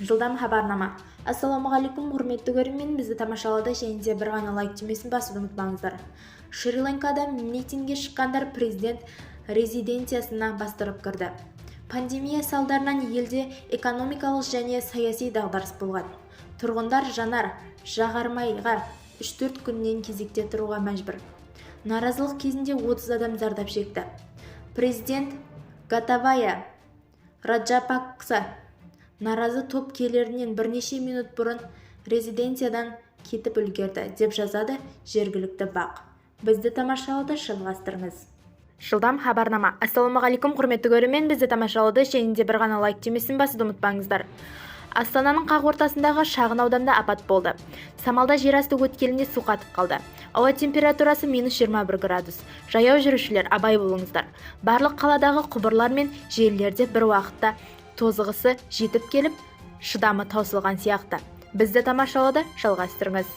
Жылдам хабарнама. Ассалаумағалейкум, құрметті көрермен, бізді тамашалады және де бір ғана лайк түймесін басуды ұмытпаңыздар. Шри-Ланкада митингге шыққандар президент резиденциясына бастырып кірді. Пандемия салдарынан елде экономикалық және саяси дағдарыс болған. Тұрғындар жанар-жағармайға 3-4 күннен кезекте тұруға мәжбүр. Наразылық кезінде 30 адам зардап шекті. Президент Готабая Раджапакса наразы топ келерінен бірнеше минут бұрын резиденциядан кетіп үлгерді, деп жазады жергілікті бақ. Бізді тамашалауды жалғастырыңыз. Жылдам хабарнама. Ассалаумағалейкум, құрметті көрермен, бізді тамашалауды және де бір ғана лайк түймесін басуды ұмытпаңыздар. Астананың қақ ортасындағы шағын ауданда апат болды. Самалда жерасты өткелінде су қатып қалды. Ауа температурасы -21 градус. Жаяу жүрушілер абай болыңыздар. Барлық қаладағы құбырлар мен желілерде бір уақытта тозығысы жетіп келіп, шыдамы таусылған сияқты. Бізді тамашалауды жалғастырыңыз.